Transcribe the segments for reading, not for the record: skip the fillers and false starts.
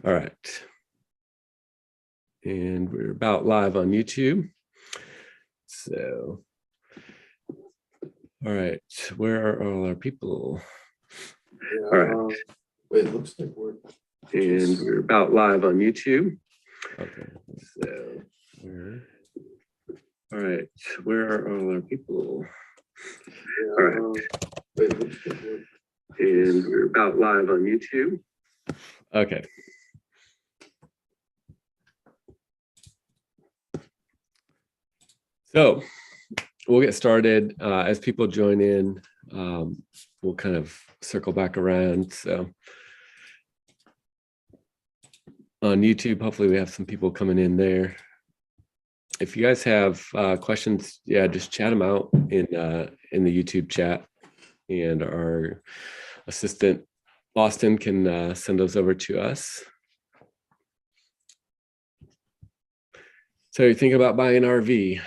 All right. And we're about live on YouTube. So, all right. Where are all our people? All right. Wait, it looks like we're. And we're about live on YouTube. Okay. So, all right. Where are all our people? All right. Wait, it looks like we're. And we're about live on YouTube. Okay. So we'll get started. As people join in, we'll kind of circle back around. So on YouTube, hopefully we have some people coming in there. If you guys have questions, just chat them out in the YouTube chat, and our assistant Austin can send those over to us. So you think about buying an RV?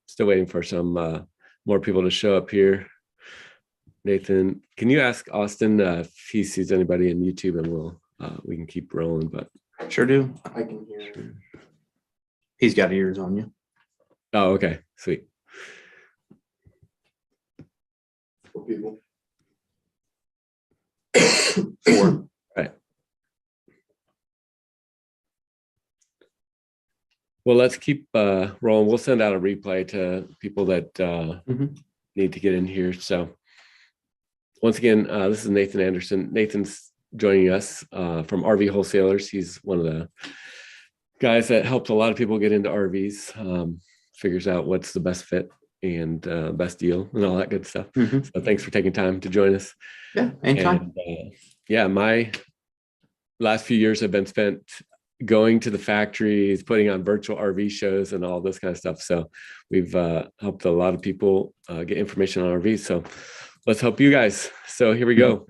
Still waiting for some more people to show up here. Nathan, can you ask Austin if he sees anybody in YouTube, and we can keep rolling. But sure do. I can hear. Sure. He's got ears on you. Oh, okay, sweet. 4 people. 4. Right. Well, let's keep rolling. We'll send out a replay to people that need to get in here. So once again, this is Nathan Anderson. Nathan's joining us from RV Wholesalers. He's one of the guys that helps a lot of people get into RVs, figures out what's the best fit and best deal and all that good stuff. So thanks for taking time to join us. Yeah, anytime. And, my last few years have been spent going to the factories, putting on virtual RV shows and all this kind of stuff. So we've helped a lot of people get information on RVs. So let's help you guys. So here we go.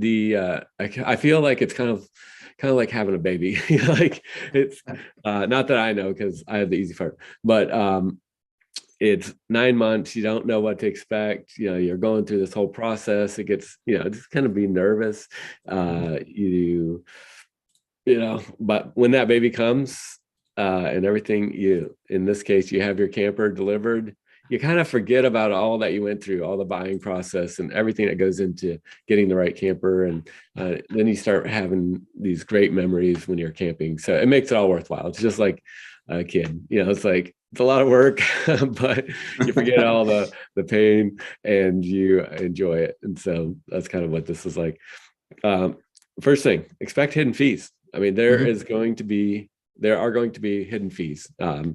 I feel like it's kind of like having a baby. Like it's not that I know, because I had the easy part, but it's 9 months. You don't know what to expect. You're going through this whole process. It gets, just kind of be nervous. But when that baby comes and everything, in this case, you have your camper delivered, you kind of forget about all that you went through, all the buying process and everything that goes into getting the right camper. And then you start having these great memories when you're camping. So it makes it all worthwhile. It's just like a kid, it's like, it's a lot of work, but you forget all the pain and you enjoy it. And so that's kind of what this is like. First thing, expect hidden fees. I mean, there are going to be hidden fees.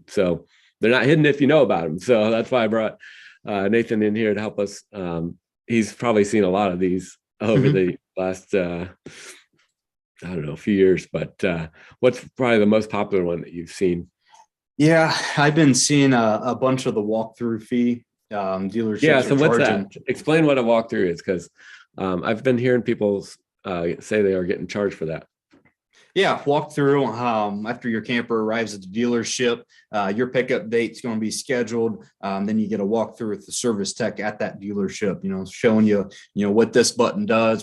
So they're not hidden if you know about them. So that's why I brought Nathan in here to help us. He's probably seen a lot of these over the last, few years, but what's probably the most popular one that you've seen? Yeah, I've been seeing a bunch of the walkthrough fee dealerships. Yeah, so what's that? Explain what a walkthrough is, because I've been hearing people say they are getting charged for that. Yeah, walk through after your camper arrives at the dealership. Your pickup date's going to be scheduled. Then you get a walkthrough with the service tech at that dealership, showing you, what this button does,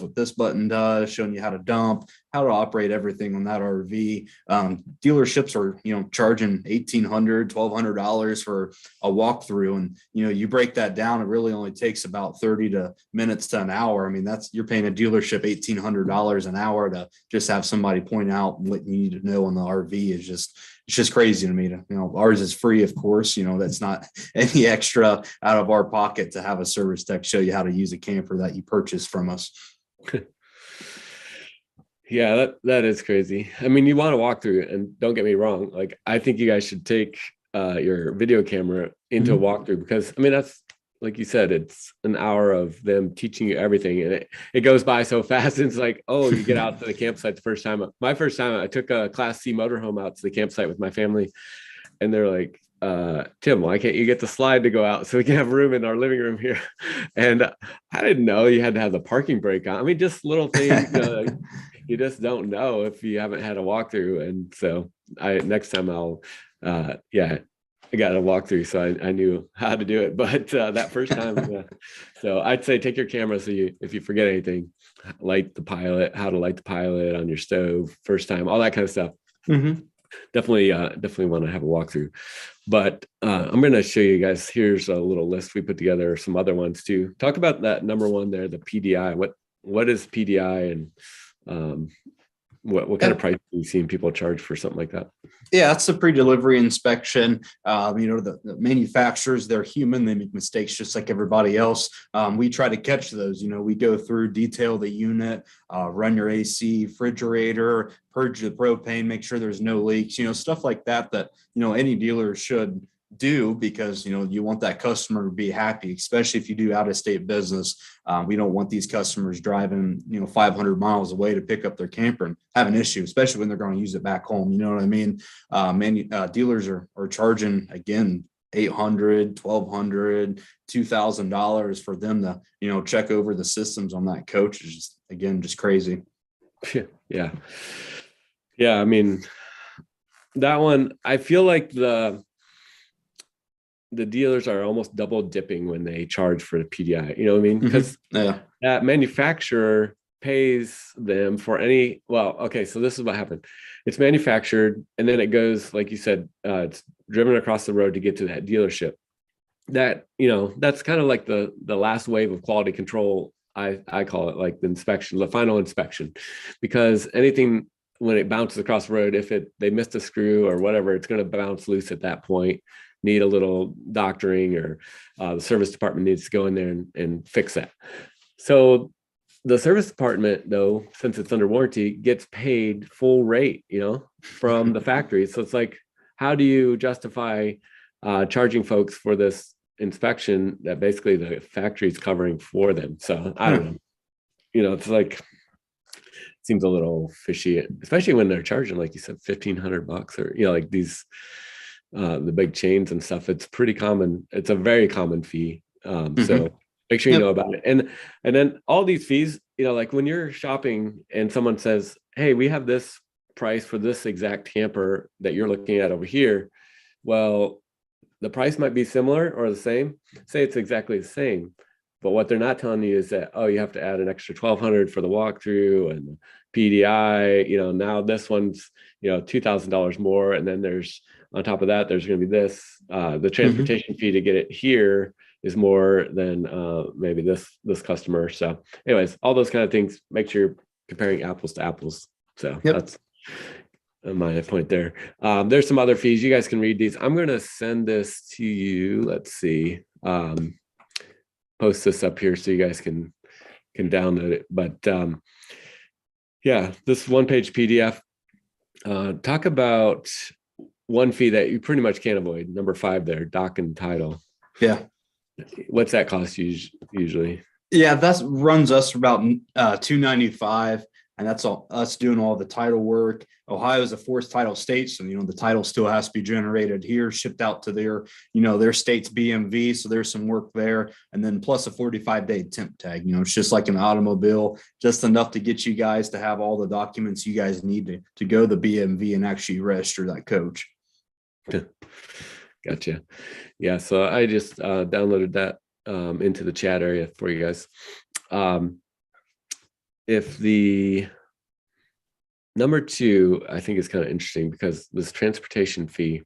showing you how to dump, how to operate everything on that RV. Dealerships are, charging $1,800, $1,200 for a walkthrough. And, you break that down, it really only takes about 30 minutes to an hour. I mean, you're paying a dealership $1,800 an hour to just have somebody point out what you need to know on the RV. It's just crazy to me. Ours is free, of course. That's not any extra out of our pocket to have a service tech show you how to use a camper that you purchased from us. Yeah, that is crazy. I mean, you want to walk through it, and don't get me wrong. Like, I think you guys should take your video camera into a walkthrough, because, I mean, that's, like you said, it's an hour of them teaching you everything, and it goes by so fast. It's like, oh, you get out to the campsite the first time. My first time, I took a Class C motorhome out to the campsite with my family, and they're like, Tim, why can't you get the slide to go out so we can have room in our living room here? And I didn't know you had to have the parking brake on. I mean, just little things. You just don't know if you haven't had a walkthrough. And so next time I'll I got a walkthrough, so I knew how to do it. But that first time, so I'd say take your camera. So if you forget anything, light the pilot, how to light the pilot on your stove, first time, all that kind of stuff. Mhm. Definitely want to have a walkthrough. But I'm going to show you guys. Here's a little list we put together, some other ones too. Talk about that number one there, the PDI. What is PDI, and what kind of price are you seeing people charge for something like that? Yeah, that's a pre-delivery inspection. The manufacturers, they're human. They make mistakes just like everybody else. We try to catch those. We go through, detail the unit, run your AC, refrigerator, purge the propane, make sure there's no leaks, stuff like that, any dealer should do, because you want that customer to be happy, especially if you do out-of-state business. We don't want these customers driving 500 miles away to pick up their camper and have an issue, especially when they're going to use it back home. You know what I mean? Dealers are charging, again, $800, $1,200, $2,000 for them to check over the systems on that coach. Is just crazy. Yeah. I mean, that one, I feel like the dealers are almost double dipping when they charge for the PDI. You know what I mean? Because that manufacturer pays them for so this is what happened. It's manufactured, and then it goes, like you said, it's driven across the road to get to that dealership. That, that's kind of like the last wave of quality control. I call it, like the inspection, the final inspection, because anything, when it bounces across the road, if they missed a screw or whatever, it's going to bounce loose at that point, need a little doctoring, or the service department needs to go in there and fix that. So the service department, though, since it's under warranty, gets paid full rate, from the factory. So it's like, how do you justify charging folks for this inspection that basically the factory is covering for them? So I don't know. It's like, seems a little fishy, especially when they're charging, like you said, $1,500, or like these the big chains and stuff. It's pretty common. It's a very common fee. So make sure you know about it. And then all these fees, like when you're shopping and someone says, hey, we have this price for this exact camper that you're looking at over here. Well, the price might be similar or the same. Say it's exactly the same. But what they're not telling you is that, you have to add an extra $1,200 for the walkthrough and PDI. Now this one's, $2,000 more. And then on top of that, there's going to be this, the transportation fee to get it here is more than maybe this customer. So anyways, all those kind of things, make sure you're comparing apples to apples. So that's my point there. There's some other fees. You guys can read these. I'm going to send this to you. Let's see. Post this up here so you guys can download it. But this one-page PDF. Talk about one fee that you pretty much can't avoid. Number 5 there, doc and title. Yeah. What's that cost usually? Yeah, that runs us about $295, and that's all us doing all the title work. Ohio is a forced title state, so the title still has to be generated here, shipped out to their state's BMV. So there's some work there, and then plus a 45-day temp tag. It's just like an automobile, just enough to get you guys to have all the documents you guys need to go to the BMV and actually register that coach. Gotcha. Yeah, so I just downloaded that into the chat area for you guys. If the number 2, I think is kind of interesting, because this transportation fee,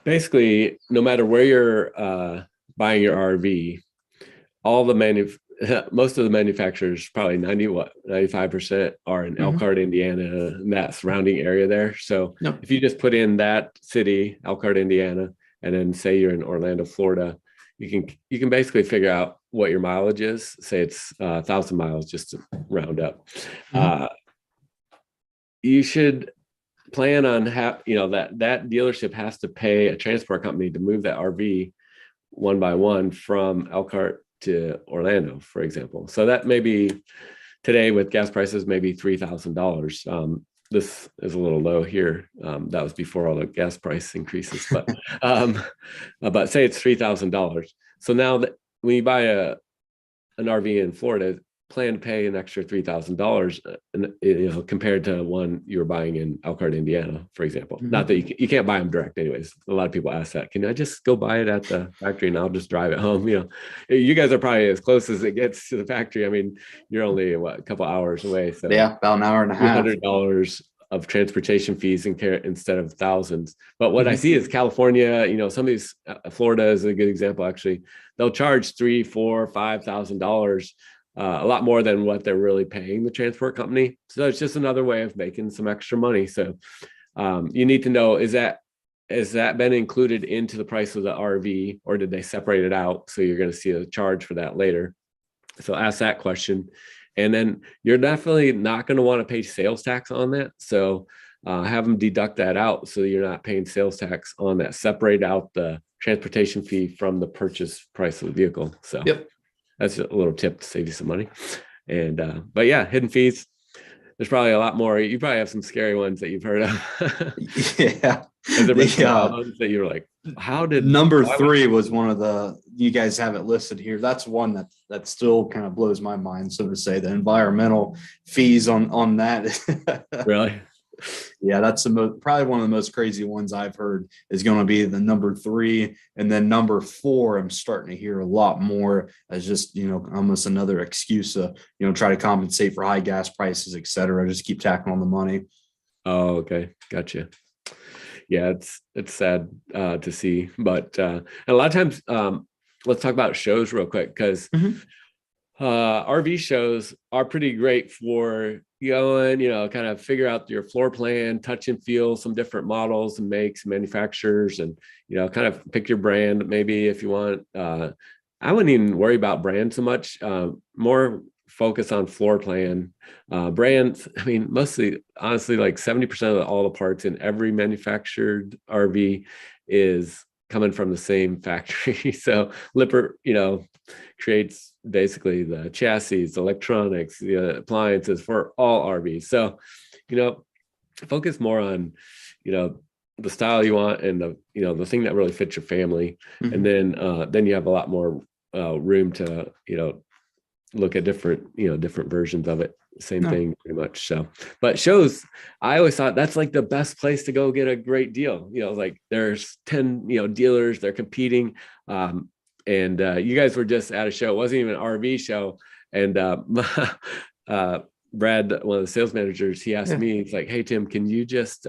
basically, no matter where you're buying your RV, all the most of the manufacturers, probably 95% are in Elkhart, Indiana, and that surrounding area there. So if you just put in that city, Elkhart, Indiana, and then say you're in Orlando, Florida, you can basically figure out what your mileage is. Say it's 1,000 miles, just to round up. You should plan on that dealership has to pay a transport company to move that RV one by one from Elkhart to Orlando, for example. So that may be today with gas prices, maybe $3,000. This is a little low here. That was before all the gas price increases, but say it's $3,000. So now that when you buy an RV in Florida, plan to pay an extra $3,000, compared to one you were buying in Elkhart, Indiana, for example. Not that you can't buy them direct, anyways. A lot of people ask that. Can I just go buy it at the factory and I'll just drive it home? You guys are probably as close as it gets to the factory. I mean, you're only a couple hours away, so Yeah, about an hour and a half. $200 of transportation fees instead of thousands. But what I see is California, some of these, Florida is a good example, actually. They'll charge $3,000, $4,000, $5,000, a lot more than what they're really paying the transport company. So it's just another way of making some extra money. So you need to know, has that been included into the price of the RV, or did they separate it out? So you're going to see a charge for that later. So ask that question. And then you're definitely not going to want to pay sales tax on that. So have them deduct that out so you're not paying sales tax on that. Separate out the transportation fee from the purchase price of the vehicle. So that's a little tip to save you some money. And but yeah, hidden fees. There's probably a lot more. You probably have some scary ones that you've heard of. Yeah. Has there been some wild ones that you're like, how did number 3 was one of the, you guys have it listed here. That's one that still kind of blows my mind, so to say, the environmental fees on that. Really? Yeah, that's probably one of the most crazy ones I've heard is going to be the number 3. And then number 4, I'm starting to hear a lot more as just, almost another excuse to, try to compensate for high gas prices, et cetera. Just keep tacking on the money. Oh, okay. Gotcha. Yeah, it's sad to see, but and a lot of times, let's talk about shows real quick, because RV shows are pretty great for going, kind of figure out your floor plan, touch and feel some different models and makes, manufacturers, and kind of pick your brand maybe if you want. I wouldn't even worry about brand so much. More focus on floor plan. Brands, I mean, mostly, honestly, like 70% of all the parts in every manufactured RV is coming from the same factory. So Lippert, creates basically the chassis, the electronics, the appliances for all RVs. So, focus more on, the style you want and the thing that really fits your family. And then you have a lot more room to, look at different versions of it. Same thing pretty much. So, but shows, I always thought that's like the best place to go get a great deal. Like there's 10, dealers, they're competing. And you guys were just at a show. It wasn't even an RV show. And Brad, one of the sales managers, he asked me, he's like, hey, Tim, can you just,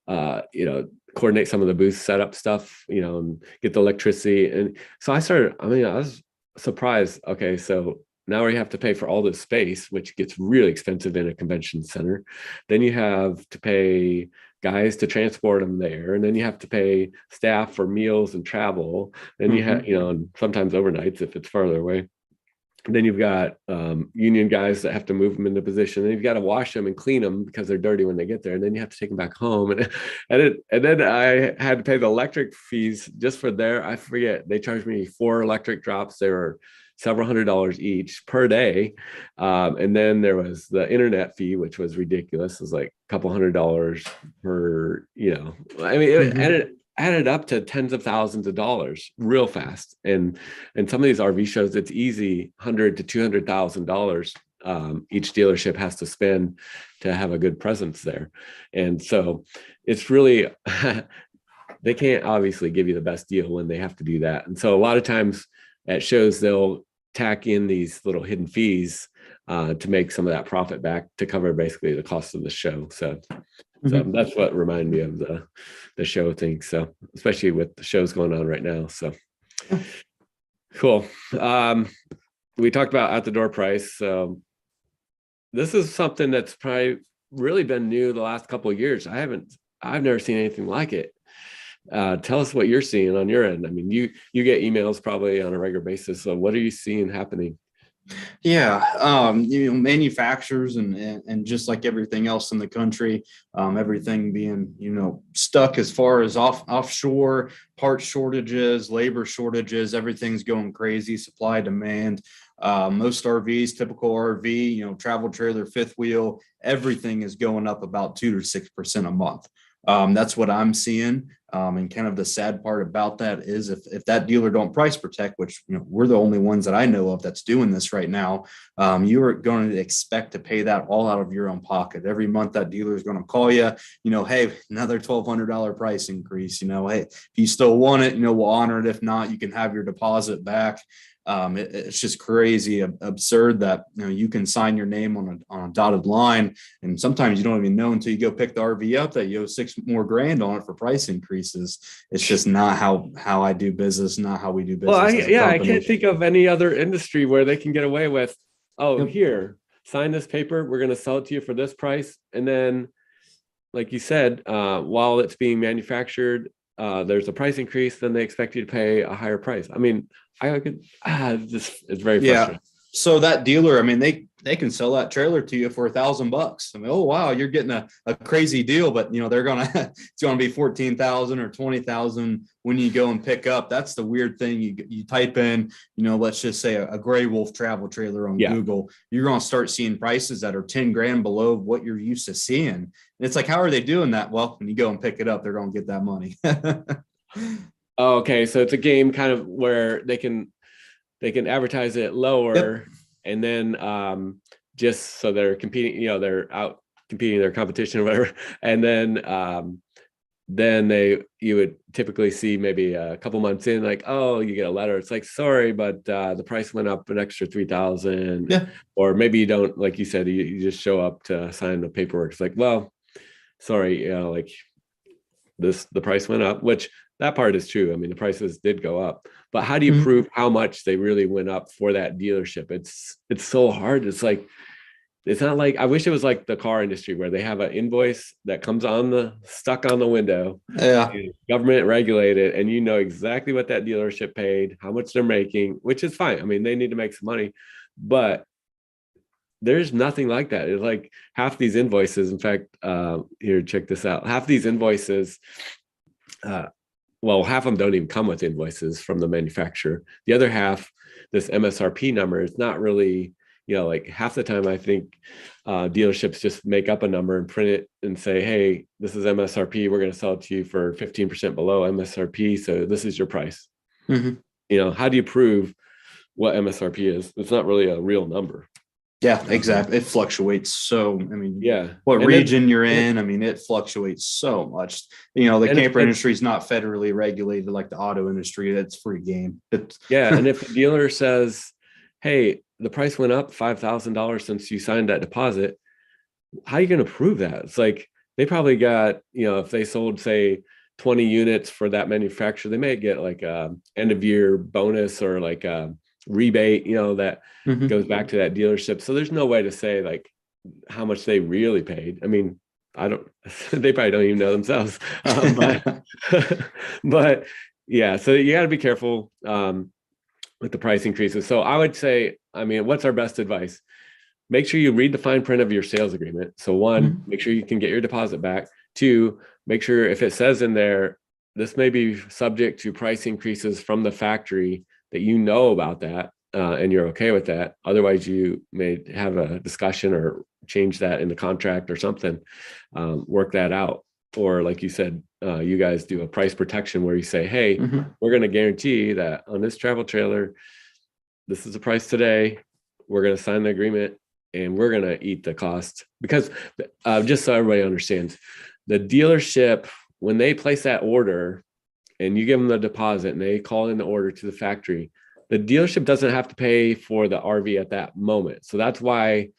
coordinate some of the booth setup stuff, and get the electricity. And so I was surprised. Okay, so now we have to pay for all this space, which gets really expensive in a convention center. Then you have to pay guys to transport them there, and then you have to pay staff for meals and travel. Then you have, and sometimes overnights if it's farther away. And then you've got union guys that have to move them into position. Then you've got to wash them and clean them because they're dirty when they get there. And then you have to take them back home. And then I had to pay the electric fees just for there. I forget, they charged me 4 electric drops. They were several $100s each per day. And then there was the internet fee, which was ridiculous. It was like a couple $100 per, I mean, it added up to tens of thousands of dollars real fast. And some of these RV shows, it's easy $100,000 to $200,000 each dealership has to spend to have a good presence there. And so it's really, they can't obviously give you the best deal when they have to do that. And so a lot of times at shows, they'll tack in these little hidden fees to make some of that profit back to cover basically the cost of the show. So that's what reminded me of the show thing. So especially with the shows going on right now. So cool. We talked about at the door price. So this is something that's probably really been new the last couple of years. I've never seen anything like it. Tell us what you're seeing on your end. I mean, you get emails probably on a regular basis. So what are you seeing happening? Yeah, manufacturers and just like everything else in the country, everything being, stuck as far as offshore, part shortages, labor shortages, everything's going crazy, supply, demand. Most RVs, typical RV, travel trailer, fifth wheel, everything is going up about 2 to 6% a month. That's what I'm seeing. And kind of the sad part about that is if that dealer don't price protect, which we're the only ones that I know of that's doing this right now, you are going to expect to pay that all out of your own pocket. Every month that dealer is going to call you, hey, another $1,200 price increase. Hey, if you still want it, we'll honor it. If not, you can have your deposit back. It's just crazy, absurd that you can sign your name on a dotted line, and sometimes you don't even know until you go pick the RV up that you owe $6 more grand on it for price increases. It's just not how I do business, not how we do business. Well, I company. can't think of any other industry where they can get away with, Yep. Here, sign this paper, we're going to sell it to you for this price, and then, like you said, while it's being manufactured, there's a price increase, then they expect you to pay a higher price. I mean, it's very frustrating. So that dealer, I mean, they can sell that trailer to you for $1,000. I mean, oh wow, you're getting a crazy deal, but they're it's gonna be 14,000 or 20,000 when you go and pick up. That's the weird thing. You type in, let's just say a Gray Wolf travel trailer on Google, you're gonna start seeing prices that are 10 grand below what you're used to seeing. And it's like, how are they doing that? Well, when you go and pick it up, they're gonna get that money. Okay, so it's a game kind of where they can advertise it lower, and then just so they're competing, they're out competing their competition or whatever, and then you would typically see maybe a couple months in, like, oh, you get a letter. It's like, sorry, but the price went up an extra 3,000. Yeah. Or maybe you don't, like you said, you just show up to sign the paperwork. It's like, well, sorry, like the price went up, which that part is true. I mean, the prices did go up, but how do you prove how much they really went up for that dealership? It's so hard. It's like, it's not like, I wish it was like the car industry where they have an invoice that comes stuck on the window. Yeah. Government regulated, and exactly what that dealership paid, how much they're making, which is fine. I mean, they need to make some money, but there's nothing like that. It's like half these invoices, in fact, here, check this out. Half these invoices, half of them don't even come with invoices from the manufacturer. The other half, this MSRP number, is not really, like half the time I think dealerships just make up a number and print it and say, hey, this is MSRP. We're going to sell it to you for 15% below MSRP. So this is your price. Mm-hmm. How do you prove what MSRP is? It's not really a real number. Yeah, exactly. It fluctuates. So, I mean, yeah, what region you're in, I mean, it fluctuates so much. The camper industry is not federally regulated like the auto industry. It's free game. And if the dealer says, hey, the price went up $5,000 since you signed that deposit, how are you going to prove that? It's like, they probably got, if they sold, say, 20 units for that manufacturer, they may get like a end of year bonus or like a rebate, that goes back to that dealership. So there's no way to say like how much they really paid. I mean, they probably don't even know themselves. But yeah, so you got to be careful with the price increases. So I would say, I mean, what's our best advice? Make sure you read the fine print of your sales agreement. So one, make sure you can get your deposit back. Two, make sure if it says in there, this may be subject to price increases from the factory, that about that and you're okay with that. Otherwise, you may have a discussion or change that in the contract or something, work that out. Or like you said, you guys do a price protection where you say, hey, we're going to guarantee that on this travel trailer, this is the price today. We're going to sign the agreement and we're going to eat the cost. Because just so everybody understands, the dealership, when they place that order, and you give them the deposit and they call in the order to the factory, the dealership doesn't have to pay for the RV at that moment. So that's why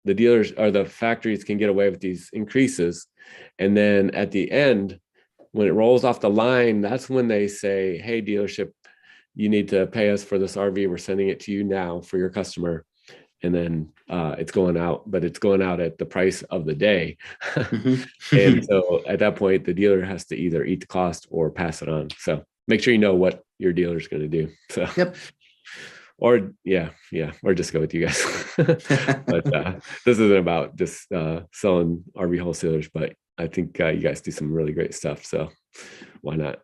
the dealers or the factories can get away with these increases. And then at the end, when it rolls off the line, that's when they say, hey, dealership, you need to pay us for this RV. We're sending it to you now for your customer. And then it's going out, but it's going out at the price of the day. And so at that point, the dealer has to either eat the cost or pass it on. So make sure you know what your dealer is going to do. So, or just go with you guys. But this isn't about just selling RV wholesalers, but I think you guys do some really great stuff. So why not?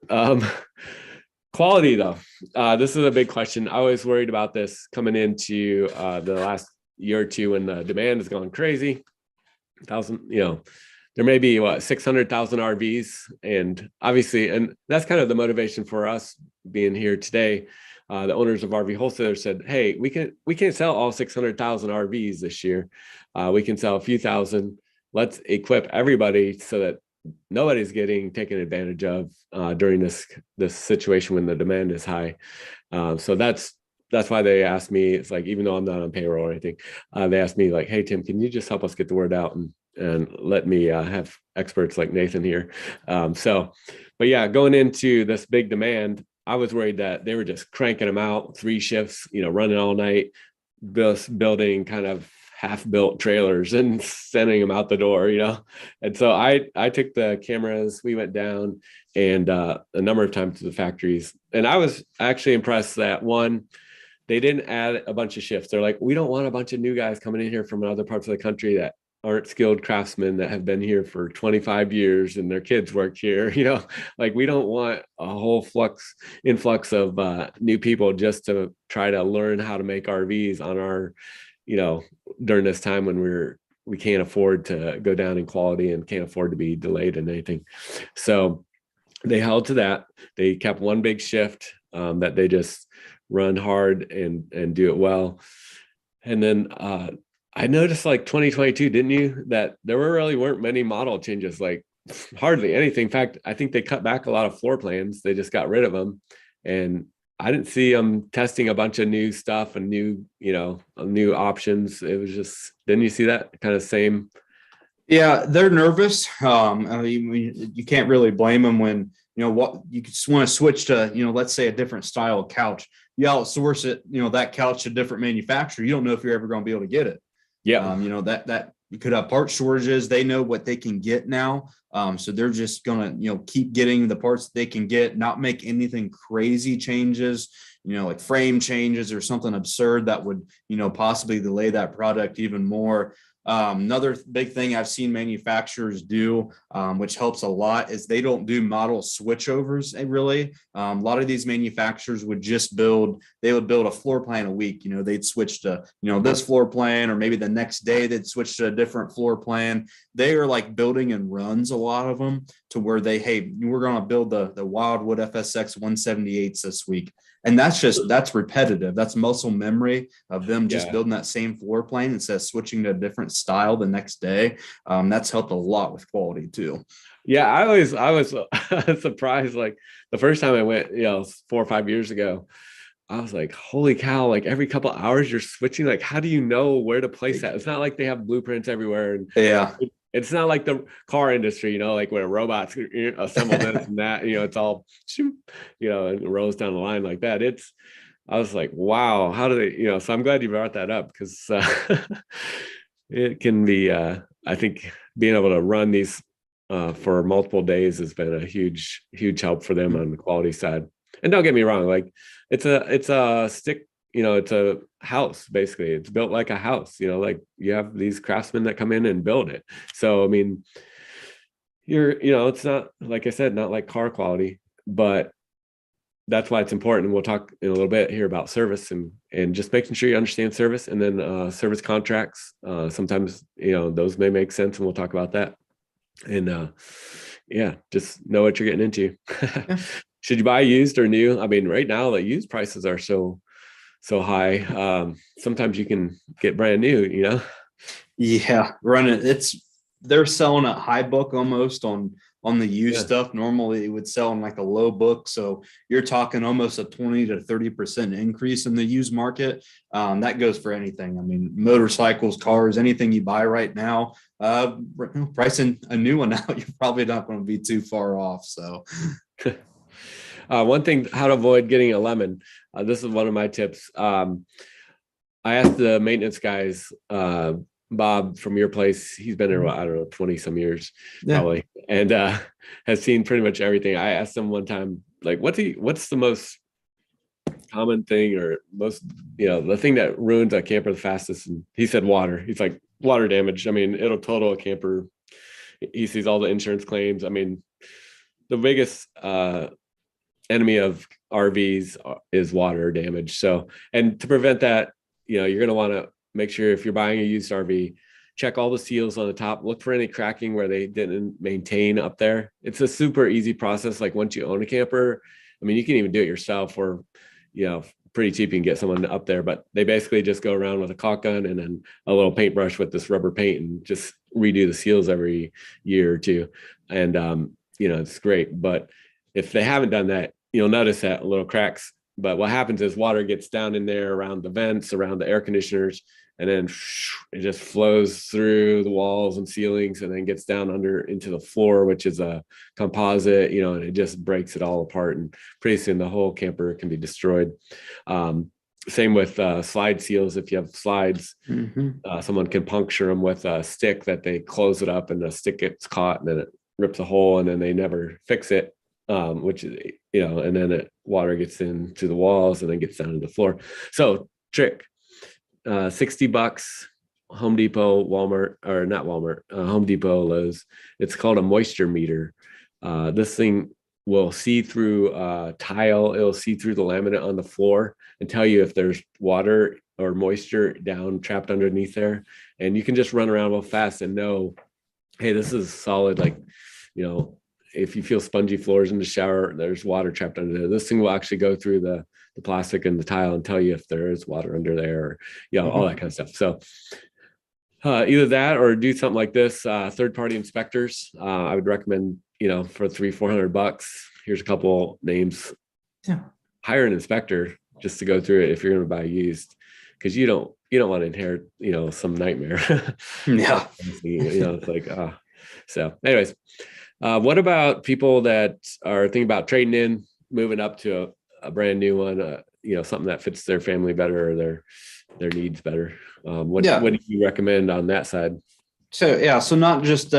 Quality though, this is a big question. I was worried about this coming into the last year or two when the demand has gone crazy. there may be what 600,000 RVs, and obviously, and that's kind of the motivation for us being here today. The owners of RV wholesalers said, "Hey, we can't sell all 600,000 RVs this year. We can sell a few thousand. Let's equip everybody so that nobody's getting taken advantage of during this situation when the demand is high." So that's why they asked me. It's like, even though I'm not on payroll or anything, they asked me like, "Hey Tim, can you just help us get the word out and let me have experts like Nathan here?" But yeah, going into this big demand, I was worried that they were just cranking them out 3 shifts, running all night, just building kind of half-built trailers and sending them out the door. And so I took the cameras, we went down and a number of times to the factories, and I was actually impressed that, one, they didn't add a bunch of shifts. They're like, "We don't want a bunch of new guys coming in here from other parts of the country that aren't skilled craftsmen that have been here for 25 years and their kids work here." Like, we don't want a whole influx of new people just to try to learn how to make RVs on our, during this time when we can't afford to go down in quality and can't afford to be delayed in anything. So they held to that. They kept one big shift that they just run hard and do it well. And then I noticed, like, 2022, didn't you, that there weren't many model changes, like hardly anything. In fact, I think they cut back a lot of floor plans. They just got rid of them. And I didn't see them testing a bunch of new stuff and new options. It was just, didn't you see that kind of same? Yeah, they're nervous. I mean, you can't really blame them when, what you just want to switch to, let's say a different style of couch. You outsource it, that couch to a different manufacturer. You don't know if you're ever going to be able to get it. Yeah. That you could have part shortages. They know what they can get now. So they're just going to, keep getting the parts they can get, not make anything crazy changes, like frame changes or something absurd that would, possibly delay that product even more. Another big thing I've seen manufacturers do, which helps a lot, is they don't do model switchovers. Really, a lot of these manufacturers would build a floor plan a week. They'd switch to this floor plan, or maybe the next day they'd switch to a different floor plan. They are like building and runs, a lot of them, to where we're going to build the Wildwood FSX 178s this week. And that's repetitive. That's muscle memory of them just building that same floor plan instead of switching to a different style the next day. That's helped a lot with quality too. Yeah, I was surprised. Like, the first time I went, 4 or 5 years ago, I was like, holy cow, like every couple of hours you're switching. Like, how do you know where to place that? It's not like they have blueprints everywhere. And yeah, it's not like the car industry, like where robots assemble this and that, it's all, and it rolls down the line like that. I was like, wow, how do they, so I'm glad you brought that up, because it can be, I think being able to run these for multiple days has been a huge, huge help for them on the quality side. And don't get me wrong, like it's a stick, it's a house, basically. It's built like a house, like you have these craftsmen that come in and build it. So, I mean, it's not, like I said, not like car quality, but that's why it's important. We'll talk in a little bit here about service and just making sure you understand service, and then service contracts. Sometimes, those may make sense, and we'll talk about that. And just know what you're getting into. Should you buy used or new? I mean, right now the used prices are so high. Sometimes you can get brand new, Yeah, they're selling at high book almost on the used stuff. Normally it would sell in like a low book. So you're talking almost a 20 to 30% increase in the used market. That goes for anything. I mean, motorcycles, cars, anything you buy right now, pricing a new one out, you're probably not going to be too far off. So one thing, how to avoid getting a lemon. This is one of my tips. I asked the maintenance guys, Bob from your place, he's been there, I don't know, 20 some years probably, and has seen pretty much everything. I asked him one time, like, what's the most common thing, or most, the thing that ruins a camper the fastest? And he said water. He's like, water damage. I mean, it'll total a camper. He sees all the insurance claims. I mean, the biggest enemy of RVs is water damage. So, and to prevent that, you're going to want to make sure, if you're buying a used RV, check all the seals on the top, look for any cracking where they didn't maintain up there. It's a super easy process. Like once you own a camper, I mean, you can even do it yourself, or, pretty cheap, you can get someone up there, but they basically just go around with a caulk gun and then a little paintbrush with this rubber paint and just redo the seals every year or two. And, it's great. But if they haven't done that, you'll notice that little cracks. But what happens is water gets down in there around the vents, around the air conditioners, and then it just flows through the walls and ceilings and then gets down under into the floor, which is a composite, and it just breaks it all apart. And pretty soon the whole camper can be destroyed. Same with slide seals. If you have slides, someone can puncture them with a stick that they close it up and the stick gets caught and then it rips a hole and then they never fix it. Which is, and then water gets into the walls and then gets down to the floor. So trick, $60, Home Depot, Walmart, or not Walmart, Home Depot, Lowe's. It's called a moisture meter. This thing will see through tile. It'll see through the laminate on the floor and tell you if there's water or moisture down trapped underneath there. And you can just run around real fast and know, hey, this is solid. Like, if you feel spongy floors in the shower, there's water trapped under there. This thing will actually go through the plastic and the tile and tell you if there is water under there, or, all that kind of stuff. So either that or do something like this, third-party inspectors. I would recommend, for $300-400, here's a couple names. Yeah. Hire an inspector just to go through it if you're going to buy used, because you don't want to inherit, some nightmare. Yeah. It's like, so anyways, what about people that are thinking about trading in, moving up to a brand new one, something that fits their family better or their needs better? What do you recommend on that side? So not just,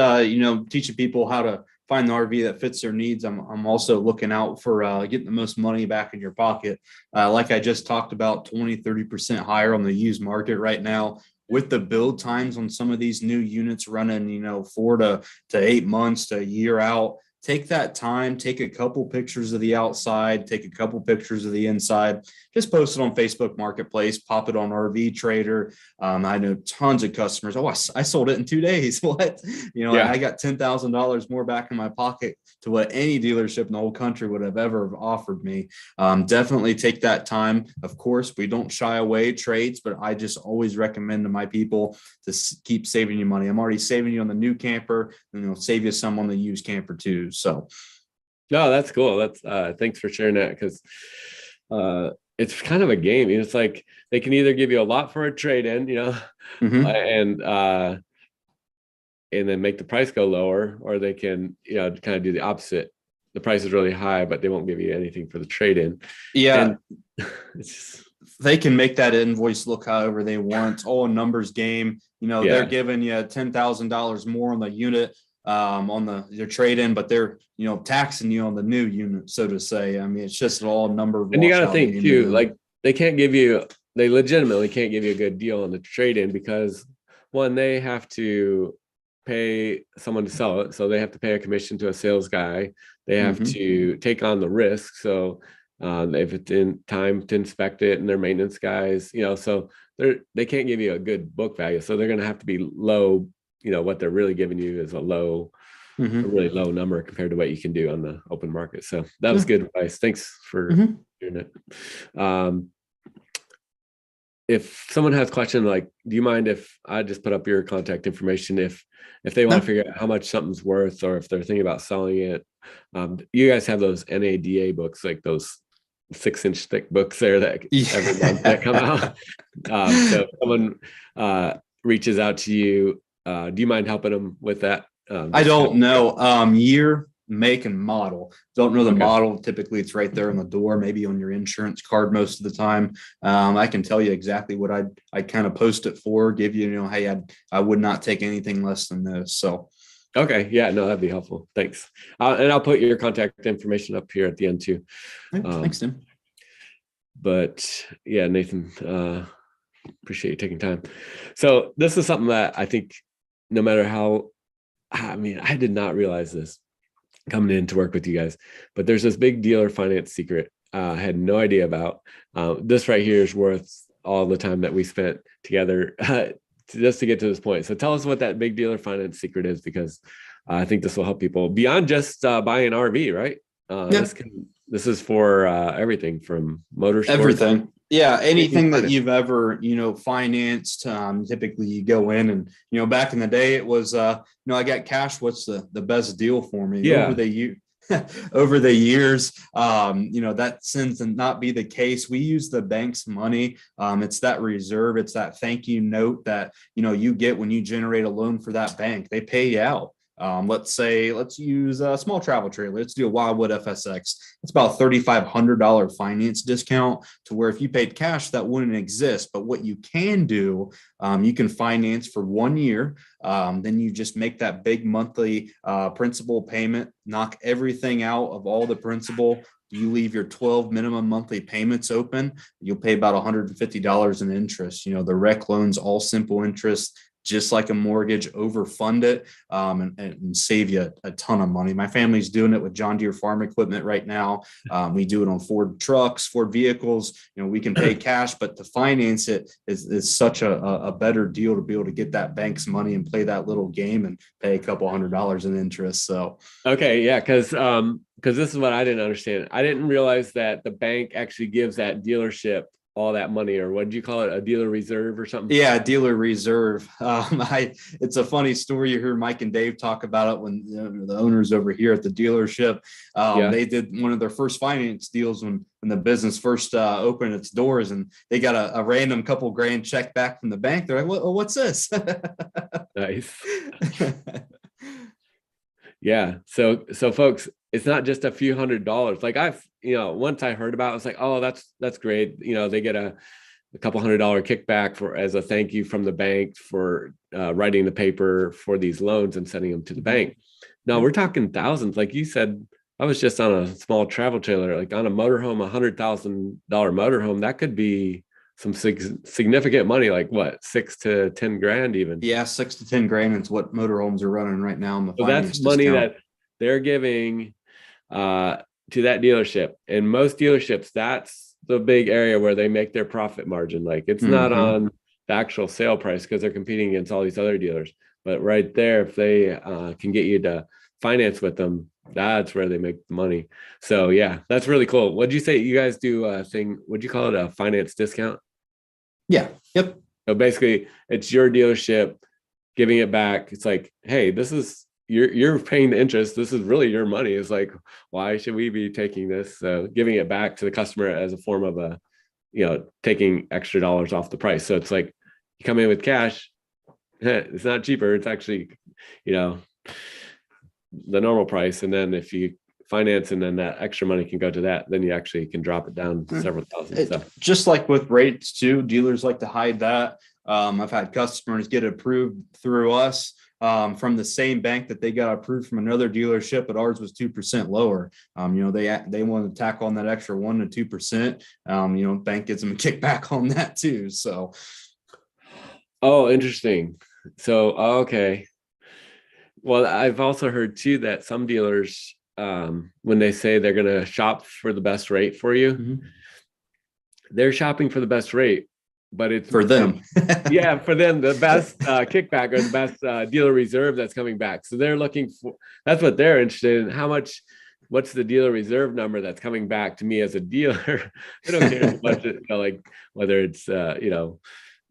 teaching people how to find the RV that fits their needs. I'm also looking out for getting the most money back in your pocket. Like I just talked about, 20-30% higher on the used market right now. With the build times on some of these new units running, 4 to 8 months to a year out, take that time, take a couple pictures of the outside, take a couple pictures of the inside, just post it on Facebook Marketplace, pop it on RV Trader. I know tons of customers. Oh, I sold it in 2 days. What? I got $10,000 more back in my pocket to what any dealership in the whole country would have ever offered me. Definitely take that time. Of course, we don't shy away trades, but I just always recommend to my people to keep saving you money. I'm already saving you on the new camper, and it'll save you some on the used camper too. So, no, that's cool. That's thanks for sharing that, because it's kind of a game. It's like they can either give you a lot for a trade-in, and then make the price go lower, or they can, kind of do the opposite. The price is really high, but they won't give you anything for the trade-in. Yeah. And it's just, they can make that invoice look however they want. It's all a numbers game. They're giving you $10,000 more on the unit, on their trade-in, but they're, taxing you on the new unit, so to say. I mean, it's just all number. And you got to think too, like they legitimately can't give you a good deal on the trade-in, because one, they have to pay someone to sell it. So they have to pay a commission to a sales guy. They have to take on the risk. So if it's in time to inspect it, and their maintenance guys, so they can't give you a good book value. So they're going to have to be low. What they're really giving you is a really low number compared to what you can do on the open market. So that was good advice. Thanks for doing it. If someone has a question, like, do you mind if I just put up your contact information if they want to figure out how much something's worth, or if they're thinking about selling it? You guys have those NADA books, like those 6-inch thick books there that every month that come out. So if someone reaches out to you, do you mind helping them with that? I don't know. Year, make, and model. Don't know the model. Typically, it's right there on the door, maybe on your insurance card most of the time. I can tell you exactly what I kind of post it for, give you, hey, I would not take anything less than this. So. Okay. Yeah, no, that'd be helpful. Thanks. And I'll put your contact information up here at the end too. Thanks, Tim. But yeah, Nathan, appreciate you taking time. So this is something that I think no matter how, I did not realize this coming in to work with you guys, but there's this big dealer finance secret I had no idea about. This right here is worth all the time that we spent together just to get to this point. So tell us what that big dealer finance secret is, because I think this will help people beyond just buying an RV, right? Yeah. This is for everything from motorsports. Everything. Yeah. Anything that Anything. you've ever, financed. Typically you go in and, back in the day it was, I got cash. What's the best deal for me? Yeah. Over the years, that tends to not be the case. We use the bank's money. It's that reserve. It's that thank you note that, you get when you generate a loan for that bank. They pay you out. Let's use a small travel trailer. Let's do a Wildwood FSX. It's about $3,500 finance discount to where if you paid cash, that wouldn't exist. But what you can do, you can finance for 1 year. Then you just make that big monthly principal payment, knock everything out of all the principal. You leave your 12 minimum monthly payments open. You'll pay about $150 in interest. The rec loans, all simple interest, just like a mortgage, overfund it and save you a ton of money. My family's doing it with John Deere farm equipment right now. We do it on Ford trucks, Ford vehicles. We can pay cash, but to finance it is such a better deal to be able to get that bank's money and play that little game and pay a couple $100 in interest. So, okay. Yeah. Cause this is what I didn't understand. I didn't realize that the bank actually gives that dealership all that money, or what did you call it? A dealer reserve or something? Yeah, dealer reserve. It's a funny story. You hear Mike and Dave talk about it when the owners over here at the dealership, they did one of their first finance deals when the business first opened its doors, and they got a random couple grand check back from the bank. They're like, what's this? Nice. Yeah. So folks, it's not just a few $100s. Like once I heard about it, I was like, oh, that's great. They get a couple $100 kickback as a thank you from the bank for writing the paper for these loans and sending them to the bank. No, we're talking thousands. Like you said, I was just on a small travel trailer, like on a motorhome, $100,000 motorhome. That could be some significant money, like what, 6 to 10 grand even. Yeah, 6 to 10 grand is what motorhomes are running right now. So that's money that they're giving to that dealership. And most dealerships, that's the big area where they make their profit margin. Like it's not on the actual sale price because they're competing against all these other dealers. But right there, if they can get you to finance with them, that's where they make the money. So yeah, that's really cool. What'd you say? You guys do a thing, what'd you call it? A finance discount? Yeah. Yep. So basically it's your dealership giving it back. It's like, hey, this is, you're paying the interest. This is really your money. It's like, why should we be taking this? So giving it back to the customer as a form of taking extra dollars off the price. So it's like you come in with cash, it's not cheaper. It's actually, the normal price. And then if you finance and then that extra money can go to that, then you actually can drop it down several thousand. So. Just like with rates too, dealers like to hide that. I've had customers get approved through us from the same bank that they got approved from another dealership, but ours was 2% lower. They want to tack on that extra 1 to 2%. Bank gets them a kickback on that too. So, oh, interesting. So, okay. Well, I've also heard too that some dealers, when they say they're going to shop for the best rate for you, they're shopping for the best rate, but it's for them. Yeah, for them, the best kickback or the best dealer reserve that's coming back. So they're looking for, that's what they're interested in. What's the dealer reserve number that's coming back to me as a dealer? They don't care as much, like whether it's,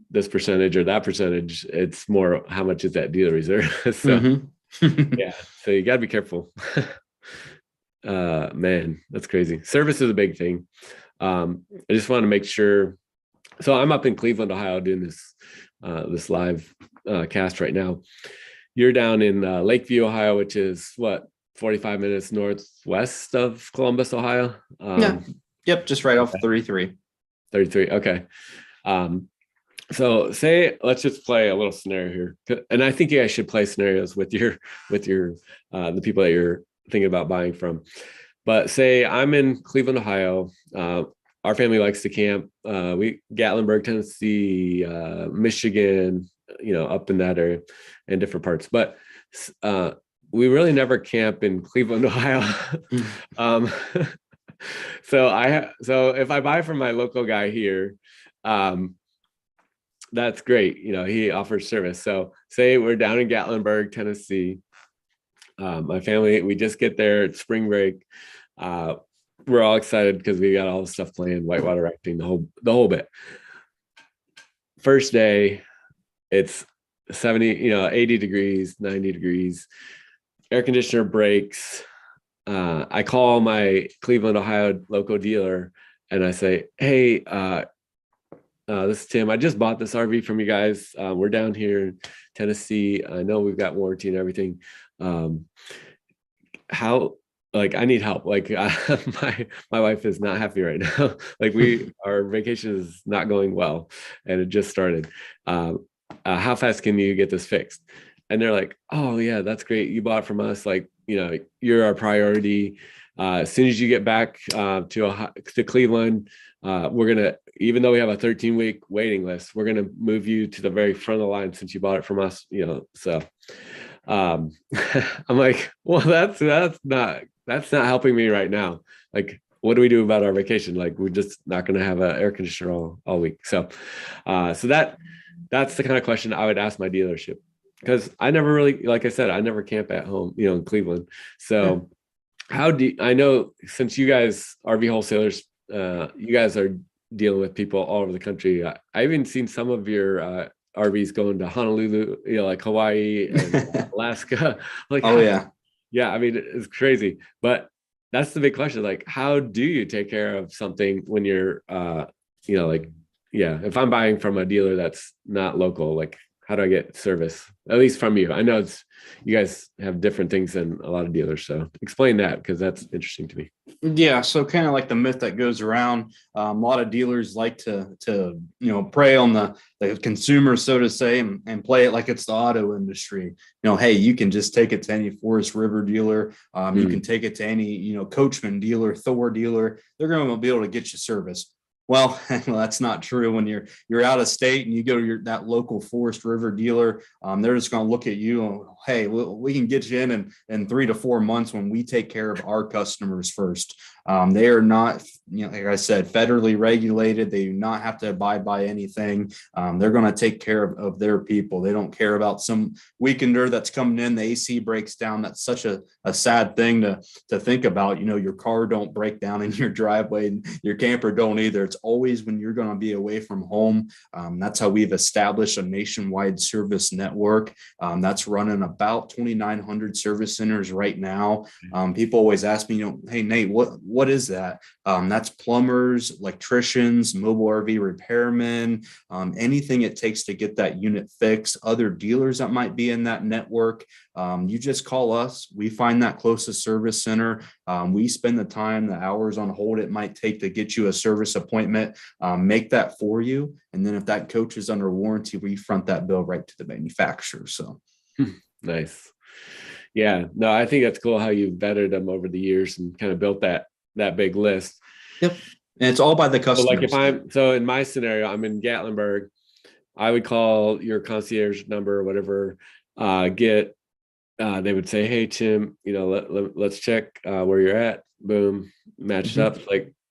this percentage or that percentage. It's more, how much is that dealer reserve? So yeah, so you gotta be careful. Man, that's crazy. Service is a big thing. I just want to make sure. So I'm up in Cleveland, Ohio, doing this live cast right now. You're down in Lakeview, Ohio, which is what, 45 minutes northwest of Columbus, Ohio. Yeah. Yep, just right off 33. 33. Okay. So let's just play a little scenario here, and I think you guys should play scenarios with your the people that you're thinking about buying from. But say I'm in Cleveland, Ohio. Our family likes to camp. Gatlinburg, Tennessee, Michigan, up in that area and different parts. But we really never camp in Cleveland, Ohio. So if I buy from my local guy here, that's great. He offers service. So say we're down in Gatlinburg, Tennessee. My family, we just get there. It's spring break. We're all excited because we got all the stuff planned, whitewater rafting, the whole bit. First day, it's 70, 80 degrees, 90 degrees. Air conditioner breaks. I call my Cleveland, Ohio local dealer and I say, hey, this is Tim. I just bought this RV from you guys. We're down here in Tennessee. I know we've got warranty and everything. I need help. My wife is not happy right now. Our vacation is not going well and it just started. How fast can you get this fixed? And they're like, oh yeah, that's great. You bought it from us. You're our priority. As soon as you get back to Cleveland, we're going to, even though we have a 13-week waiting list, we're going to move you to the very front of the line since you bought it from us, so I'm like, well, that's not helping me right now. What do we do about our vacation? We're just not going to have an air conditioner all week. So that's the kind of question I would ask my dealership, because I never really, like I said, I never camp at home, in Cleveland. So I know, since you guys RV wholesalers, you guys are dealing with people all over the country. I've even seen some of your RVs going to Honolulu, like Hawaii and Alaska. Yeah. I mean, it's crazy, but that's the big question. How do you take care of something when you're, if I'm buying from a dealer that's not local, how do I get service, at least from you? I know you guys have different things than a lot of dealers. So explain that, because that's interesting to me. Yeah. So kind of like the myth that goes around, a lot of dealers like to prey on the consumer, so to say, and play it like it's the auto industry. Hey, you can just take it to any Forest River dealer. You can take it to any, Coachman dealer, Thor dealer. They're going to be able to get you service. Well, that's not true. When you're out of state and you go to that local Forest River dealer, they're just going to look at you and, hey, we can get you in 3 to 4 months when we take care of our customers first. They are not, like I said, federally regulated. They do not have to abide by anything. They're going to take care of their people. They don't care about some weekender that's coming in. The AC breaks down. That's such a sad thing to think about. Your car don't break down in your driveway, and your camper don't either. It's always when you're going to be away from home. That's how we've established a nationwide service network that's running about 2,900 service centers right now. People always ask me, hey, Nate, what is that? That's plumbers, electricians, mobile RV repairmen, anything it takes to get that unit fixed. Other dealers that might be in that network, you just call us. We find that closest service center. We spend the time, the hours on hold it might take to get you a service appointment, make that for you. And then if that coach is under warranty, we front that bill right to the manufacturer. So nice. Yeah, no, I think that's cool how you've vetted them over the years and kind of built that big list. Yep. And it's all by the customer. So in my scenario, I'm in Gatlinburg, I would call your concierge number or whatever, they would say, hey, Tim, let's check where you're at. Boom, matched up.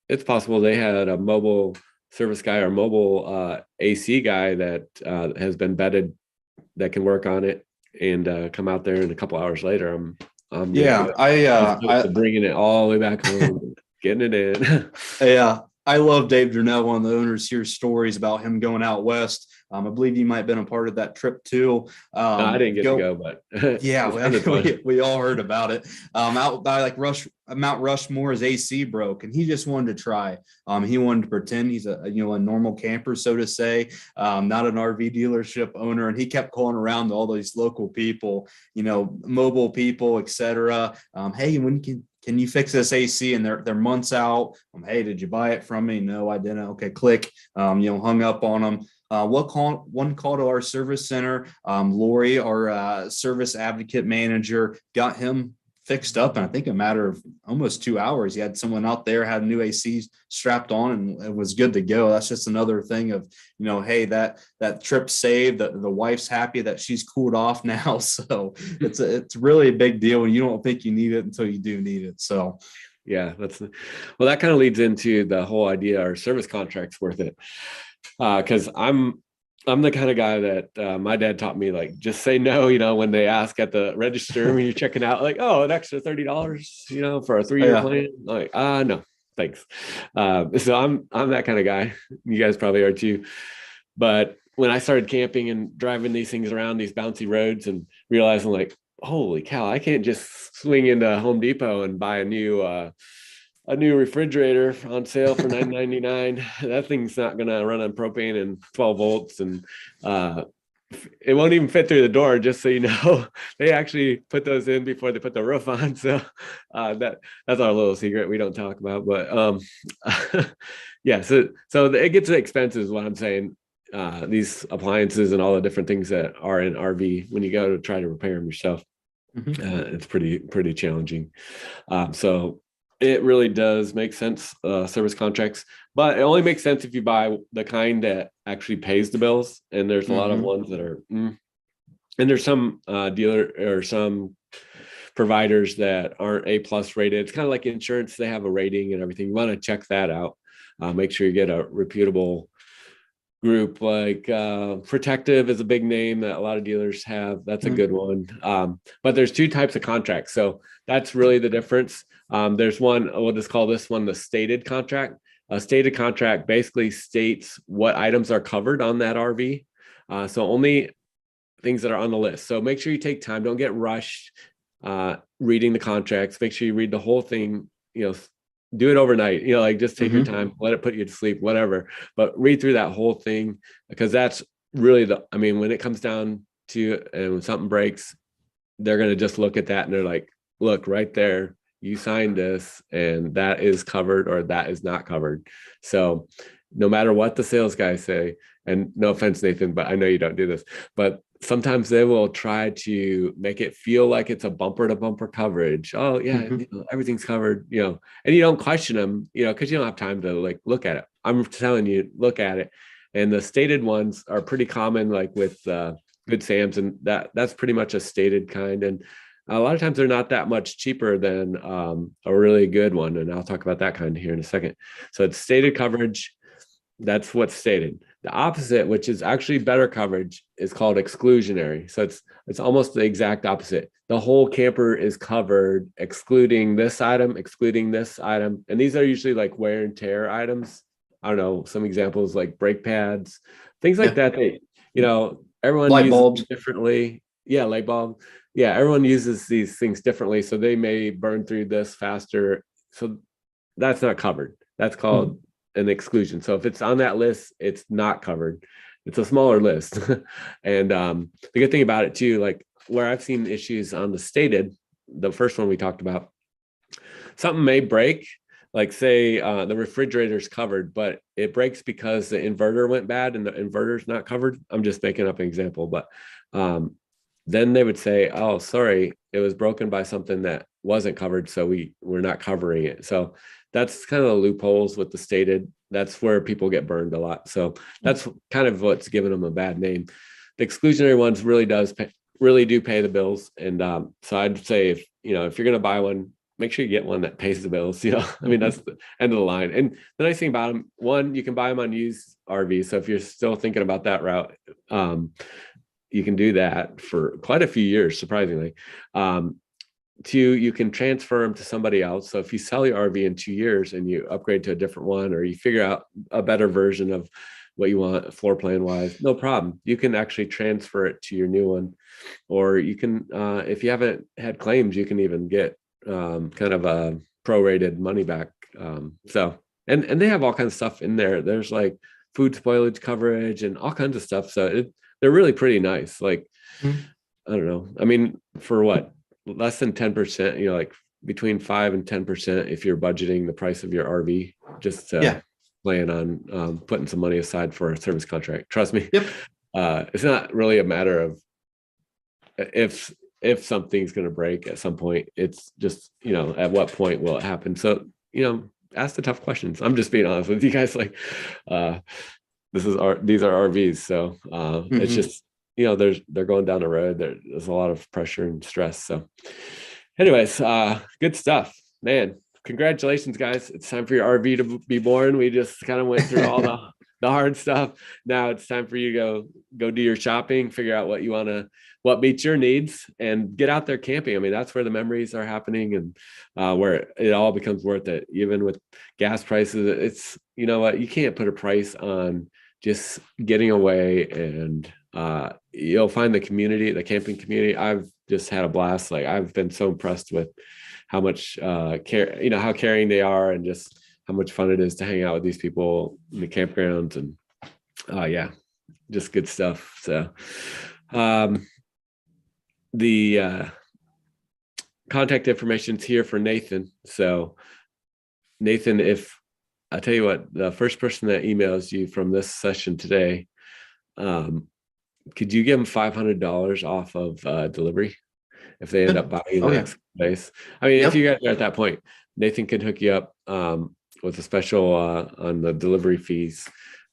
It's possible they had a mobile service guy or mobile AC guy that has been vetted that can work on it and come out there, and a couple hours later, I'm bringing it all the way back home, getting it in. Yeah. I love Dave Durnell, one of the owners, hears stories about him going out west. I believe you might have been a part of that trip too. No, I didn't get to go, but yeah, we all heard about it. Out by Mount Rushmore, his AC broke, and he just wanted to try. He wanted to pretend he's a normal camper, so to say, not an RV dealership owner, and he kept calling around to all these local people, mobile people, etc. Hey, when can you fix this AC? And they're months out. Hey, did you buy it from me? No, I didn't. Okay, click. Hung up on them. One call to our service center. Lori, our service advocate manager, got him fixed up in I think a matter of almost 2 hours. He had someone out there, had a new AC strapped on, and it was good to go. That's just another thing of, hey, that trip saved. The wife's happy that she's cooled off now. So it's really a big deal, and you don't think you need it until you do need it. So yeah, that kind of leads into the whole idea, are service contracts worth it? Because I'm I'm the kind of guy that my dad taught me, like, just say no, when they ask at the register when you're checking out, like, oh, an extra $30, for a 3-year Yeah. plan. Like, no, thanks. So I'm that kind of guy. You guys probably are too. But when I started camping and driving these things around these bouncy roads and realizing, like, holy cow, I can't just swing into Home Depot and buy a new refrigerator on sale for $9.99. That thing's not going to run on propane and 12 volts, and it won't even fit through the door. Just so you know, they actually put those in before they put the roof on. So that's our little secret we don't talk about. But yeah, so it gets expensive, is what I'm saying. These appliances and all the different things that are in RV, when you go to try to repair them yourself, it's pretty challenging. So it really does make sense, service contracts, but it only makes sense if you buy the kind that actually pays the bills. And there's a lot of ones that are, and there's some dealer or some providers that aren't A+ rated. It's kind of like insurance; they have a rating and everything. You want to check that out. Make sure you get a reputable group. Like Protective is a big name that a lot of dealers have. That's a good one. But there's two types of contracts, so that's really the difference. There's one, we'll just call this one the stated contract. A stated contract basically states what items are covered on that RV. So only things that are on the list. So make sure you take time. Don't get rushed reading the contracts. Make sure you read the whole thing, do it overnight, like just take your time, let it put you to sleep, whatever, but read through that whole thing, because that's really when it comes down to, and when something breaks, they're going to just look at that and they're like, look right there, you signed this and that is covered or that is not covered. So no matter what the sales guys say, and no offense, Nathan, but I know you don't do this, but sometimes they will try to make it feel like it's a bumper to bumper coverage. Oh yeah, everything's covered, and you don't question them, because you don't have time to like look at it. I'm telling you, look at it. And the stated ones are pretty common, like with Good Sam's, and that's pretty much a stated kind. And a lot of times they're not that much cheaper than a really good one. And I'll talk about that kind here in a second. So it's stated coverage. That's what's stated. The opposite, which is actually better coverage, is called exclusionary. So it's almost the exact opposite. The whole camper is covered, excluding this item, excluding this item. And these are usually like wear and tear items. I don't know, some examples like brake pads, things like that. Everyone Light uses bulbs differently. Yeah, light bulb. Yeah, everyone uses these things differently. So they may burn through this faster. So that's not covered. That's called an exclusion. So if it's on that list, it's not covered. It's a smaller list. And the good thing about it too, like where I've seen issues on the stated, the first one we talked about, something may break, like say the refrigerator's covered, but it breaks because the inverter went bad and the inverter's not covered. I'm just making up an example, but then they would say, oh, sorry, it was broken by something that wasn't covered, so we're not covering it. So that's kind of the loopholes with the stated. That's where people get burned a lot. So that's kind of what's given them a bad name. The exclusionary ones really do pay the bills. And so I'd say if you're going to buy one, make sure you get one that pays the bills. That's the end of the line. And the nice thing about them, one, you can buy them on used RV. So if you're still thinking about that route, you can do that for quite a few years, surprisingly. Two, you can transfer them to somebody else. So if you sell your RV in 2 years and you upgrade to a different one, or you figure out a better version of what you want floor plan wise, no problem. You can actually transfer it to your new one. Or you can, if you haven't had claims, you can even get kind of a prorated money back. And they have all kinds of stuff in there. There's like food spoilage coverage and all kinds of stuff. So they're really pretty nice. Like, I don't know. For what? Less than 10%, like between 5 and 10%, if you're budgeting the price of your RV, just plan on putting some money aside for a service contract. Trust me. Yep. It's not really a matter of if something's going to break at some point. It's just, at what point will it happen? So, ask the tough questions. I'm just being honest with you guys. Like, these are RVs. So it's just, they're going down the road. There's a lot of pressure and stress. So anyways, good stuff, man. Congratulations, guys. It's time for your RV to be born. We just kind of went through all the hard stuff. Now it's time for you to go do your shopping, figure out what meets your needs, and get out there camping. I mean, that's where the memories are happening, and where it all becomes worth it. Even with gas prices, it's, you know what, you can't put a price on just getting away, and you'll find the camping community. I've just had a blast. Like, I've been so impressed with how much care, how caring they are, and just how much fun it is to hang out with these people in the campgrounds. And yeah, just good stuff. So the contact information's here for Nathan. So Nathan, if I tell you what, the first person that emails you from this session today, could you give them $500 off of delivery if they end up buying the next place? I mean, if you guys are at that point, Nathan can hook you up with a special on the delivery fees,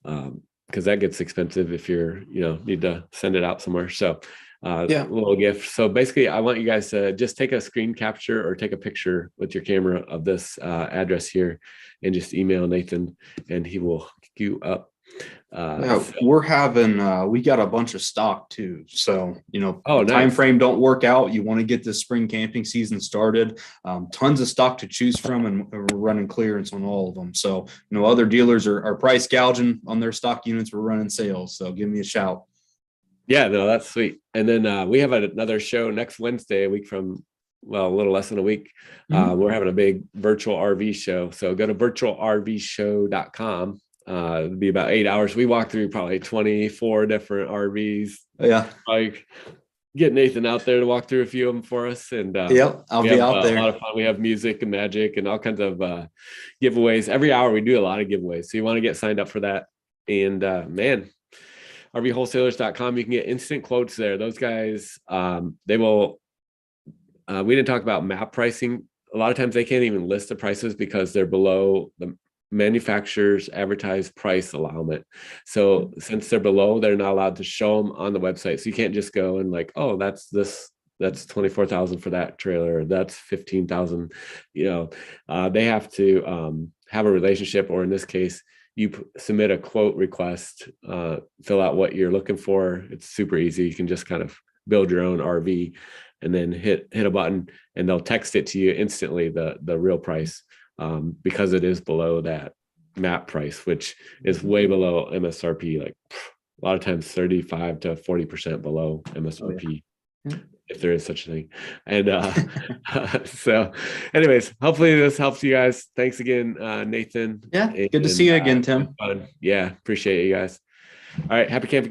because that gets expensive if you're, need to send it out somewhere. So a little gift. So basically, I want you guys to just take a screen capture or take a picture with your camera of this address here, and just email Nathan, and he will hook you up. We're having we got a bunch of stock too, so nice. Time frame don't work out. You want to get this spring camping season started. Tons of stock to choose from, and we're running clearance on all of them. So other dealers are price gouging on their stock units. We're running sales, so give me a shout. Yeah, no, that's sweet. And then we have another show next Wednesday, a week from, well, a little less than a week. We're having a big virtual RV show, so go to virtualrvshow.com. It'll be about 8 hours. We walk through probably 24 different RVs. Yeah. Like, get Nathan out there to walk through a few of them for us. And I'll be out there. A lot of fun. We have music and magic and all kinds of giveaways. Every hour we do a lot of giveaways. So you want to get signed up for that. And man, RVwholesalers.com, you can get instant quotes there. Those guys, they will, we didn't talk about map pricing. A lot of times they can't even list the prices because they're below the manufacturer's advertised price allowance. So since they're below, they're not allowed to show them on the website. So you can't just go and like, oh, that's 24,000 for that trailer. That's 15,000. They have to have a relationship, or in this case, you submit a quote request, fill out what you're looking for. It's super easy. You can just kind of build your own RV and then hit a button, and they'll text it to you instantly, the real price. Because it is below that map price, which is way below MSRP, like a lot of times 35 to 40% below MSRP, if there is such a thing. And so anyways, hopefully this helps you guys. Thanks again, Nathan. Yeah, good to see you again, Tim. Yeah, appreciate you guys. All right, happy camping.